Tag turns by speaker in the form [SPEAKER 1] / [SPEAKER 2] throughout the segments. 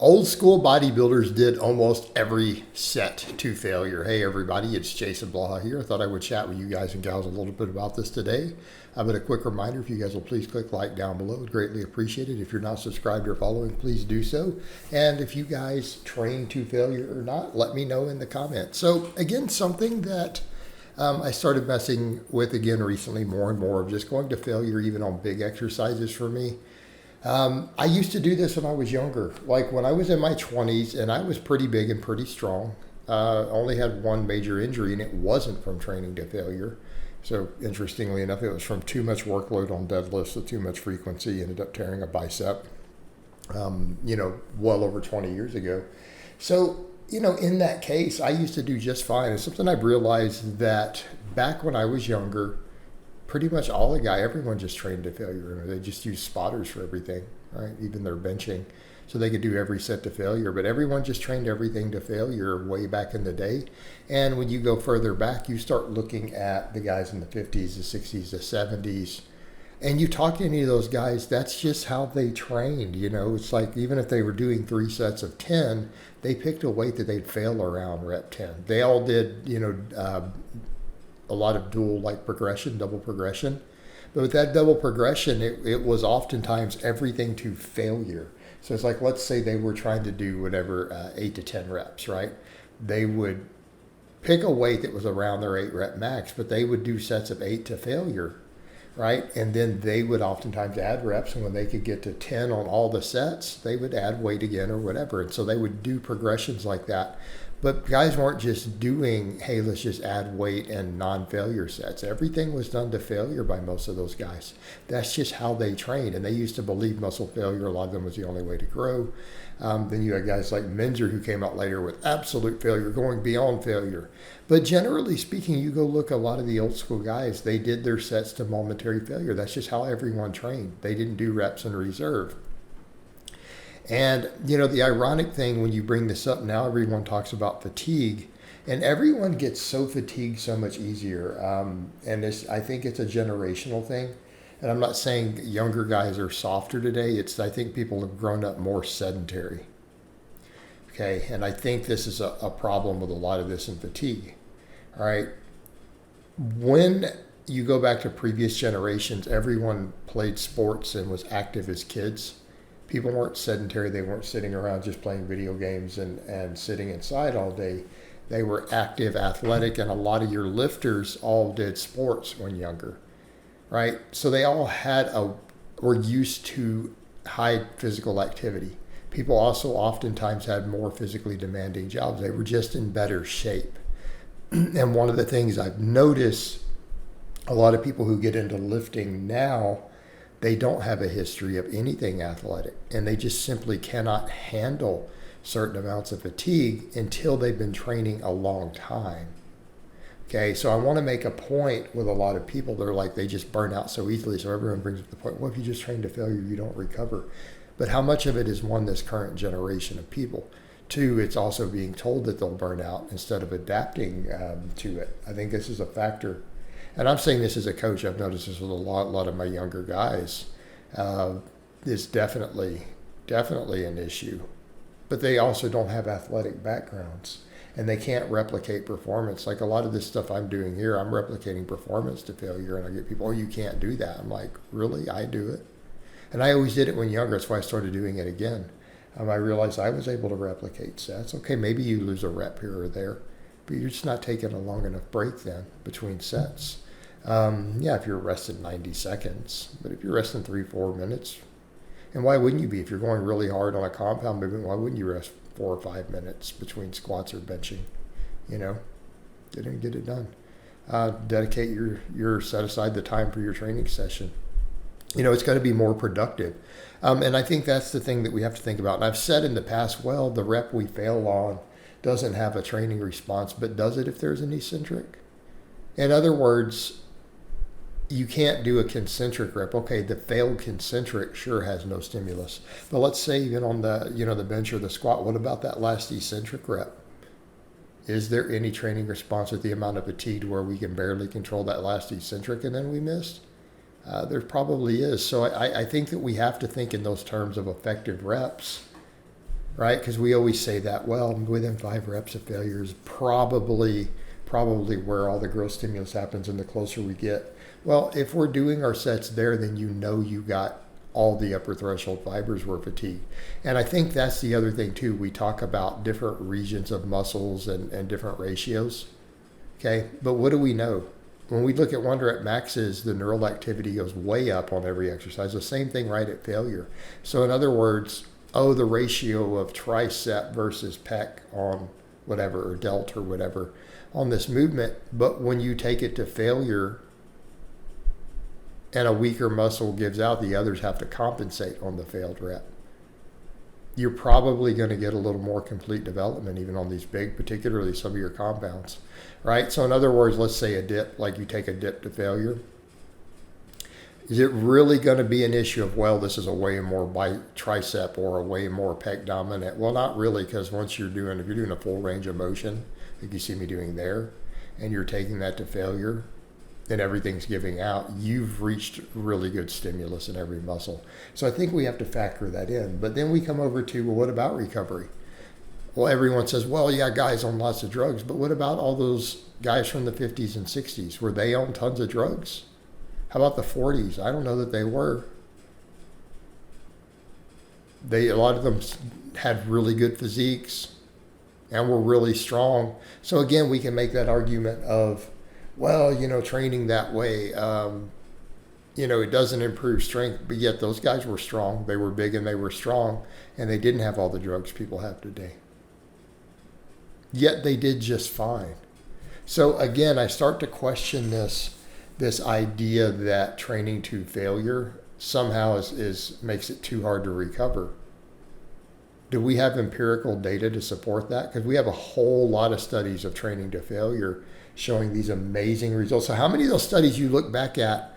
[SPEAKER 1] Old school bodybuilders did almost every set to failure. Hey everybody, it's Jason Blaha here. I thought I would chat with you guys and gals a little bit about this today. But a quick reminder, if you guys will please click like down below, I'd greatly appreciate it. If you're not subscribed or following, please do so. And if you guys train to failure or not, let me know in the comments. So again, something that I started messing with again recently more and more of just going to failure even on big exercises for me. I used to do this when I was younger, like when I was in my 20s, and I was pretty big and pretty strong. Only had one major injury, and it wasn't from training to failure. So interestingly enough, it was from too much workload on deadlifts with too much frequency. Ended up tearing a bicep, well over 20 years ago. So, in that case, I used to do just fine. It's something I've realized that back when I was younger, pretty much everyone just trained to failure. They just used spotters for everything, right? Even their benching. So they could do every set to failure, but everyone just trained everything to failure way back in the day. And when you go further back, you start looking at the guys in the 50s, the 60s, the 70s, and you talk to any of those guys, that's just how they trained. It's like even if they were doing 3 sets of 10, they picked a weight that they'd fail around rep 10. They all did, a lot of dual progression, double progression. But with that double progression, it was oftentimes everything to failure. So it's like, let's say they were trying to do whatever, 8 to 10 reps, right? They would pick a weight that was around their 8 rep max, but they would do sets of 8 to failure, right? And then they would oftentimes add reps, and when they could get to 10 on all the sets, they would add weight again or whatever. And so they would do progressions like that. But guys weren't just doing, hey, let's just add weight and non-failure sets. Everything was done to failure by most of those guys. That's just how they trained. And they used to believe muscle failure, a lot of them, was the only way to grow. Then you had guys like Menzer who came out later with absolute failure, going beyond failure. But generally speaking, you go look at a lot of the old school guys, they did their sets to momentary failure. That's just how everyone trained. They didn't do reps in reserve. And, the ironic thing when you bring this up now, everyone talks about fatigue, and everyone gets so fatigued so much easier. I think it's a generational thing. And I'm not saying younger guys are softer today. I think people have grown up more sedentary. Okay. And I think this is a problem with a lot of this in fatigue. All right. When you go back to previous generations, everyone played sports and was active as kids. People weren't sedentary. They weren't sitting around just playing video games and sitting inside all day. They were active, athletic, and a lot of your lifters all did sports when younger, right? So they all were used to high physical activity. People also oftentimes had more physically demanding jobs. They were just in better shape. And one of the things I've noticed, a lot of people who get into lifting now, they don't have a history of anything athletic, and they just simply cannot handle certain amounts of fatigue until they've been training a long time. Okay, so I want to make a point with a lot of people. They're like, they just burn out so easily. So everyone brings up the point, well, if you just train to failure, you don't recover. But how much of it is, one, this current generation of people? 2, it's also being told that they'll burn out instead of adapting to it. I think this is a factor. And I'm saying this as a coach. I've noticed this with a lot of my younger guys. It's definitely an issue. But they also don't have athletic backgrounds, and they can't replicate performance. Like a lot of this stuff I'm doing here, I'm replicating performance to failure, and I get people, oh, you can't do that. I'm like, really? I do it. And I always did it when younger. That's why I started doing it again. I realized I was able to replicate sets. Okay, maybe you lose a rep here or there, but you're just not taking a long enough break then between sets. If you're resting 90 seconds, but if you're resting 3-4 minutes, and why wouldn't you be? If you're going really hard on a compound movement, why wouldn't you rest 4 or 5 minutes between squats or benching? Get it done. Dedicate set aside the time for your training session. It's got to be more productive. And I think that's the thing that we have to think about. And I've said in the past, well, the rep we fail on doesn't have a training response, but does it if there's an eccentric? In other words, you can't do a concentric rep. Okay, the failed concentric sure has no stimulus. But let's say even on the bench or the squat, what about that last eccentric rep? Is there any training response with the amount of fatigue where we can barely control that last eccentric and then we missed? There probably is. So I think that we have to think in those terms of effective reps right? Because we always say that, well, within 5 reps of failure is probably where all the growth stimulus happens, and the closer we get. Well, if we're doing our sets there, then you know you got all the upper threshold fibers were fatigued. And I think that's the other thing too. We talk about different regions of muscles and different ratios. Okay, but what do we know? When we look at 1 rep maxes, the neural activity goes way up on every exercise. The same thing right at failure. So in other words, the ratio of tricep versus pec on whatever, or delt or whatever, on this movement. But when you take it to failure and a weaker muscle gives out, the others have to compensate on the failed rep. You're probably going to get a little more complete development even on these big, particularly some of your compounds, right? So in other words, let's say a dip, like you take a dip to failure. Is it really going to be an issue of, well, this is a way more tricep or a way more pec dominant? Well, not really, because if you're doing a full range of motion, like you see me doing there, and you're taking that to failure, and everything's giving out, you've reached really good stimulus in every muscle. So I think we have to factor that in. But then we come over to, well, what about recovery? Well, everyone says, well, yeah, guys on lots of drugs, but what about all those guys from the 50s and 60s? Were they on tons of drugs? How about the 40s? I don't know that they were. A lot of them had really good physiques and were really strong. So again, we can make that argument of, well, training that way, it doesn't improve strength, but yet those guys were strong. They were big and they were strong, and they didn't have all the drugs people have today. Yet they did just fine. So again, I start to question this idea that training to failure somehow makes it too hard to recover. Do we have empirical data to support that? Because we have a whole lot of studies of training to failure showing these amazing results. So how many of those studies you look back at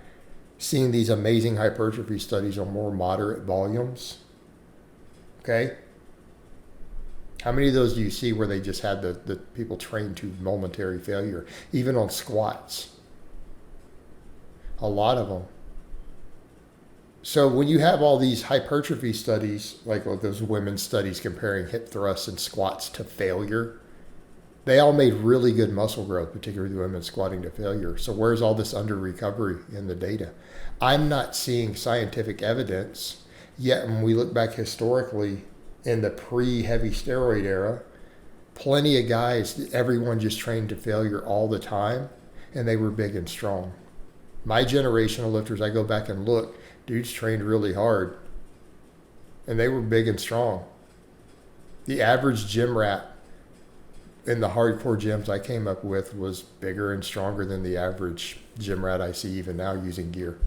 [SPEAKER 1] seeing these amazing hypertrophy studies on more moderate volumes? Okay. How many of those do you see where they just had the people trained to momentary failure, even on squats? A lot of them. So when you have all these hypertrophy studies, like those women's studies comparing hip thrusts and squats to failure, they all made really good muscle growth, particularly the women squatting to failure. So where's all this under recovery in the data? I'm not seeing scientific evidence, yet when we look back historically in the pre-heavy steroid era, plenty of guys, everyone just trained to failure all the time, and they were big and strong. My generation of lifters, I go back and look, dudes trained really hard, and they were big and strong. The average gym rat in the hardcore gyms I came up with was bigger and stronger than the average gym rat I see even now using gear.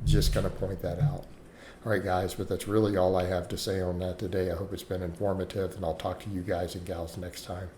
[SPEAKER 1] Just going to point that out. All right, guys, but that's really all I have to say on that today. I hope it's been informative, and I'll talk to you guys and gals next time.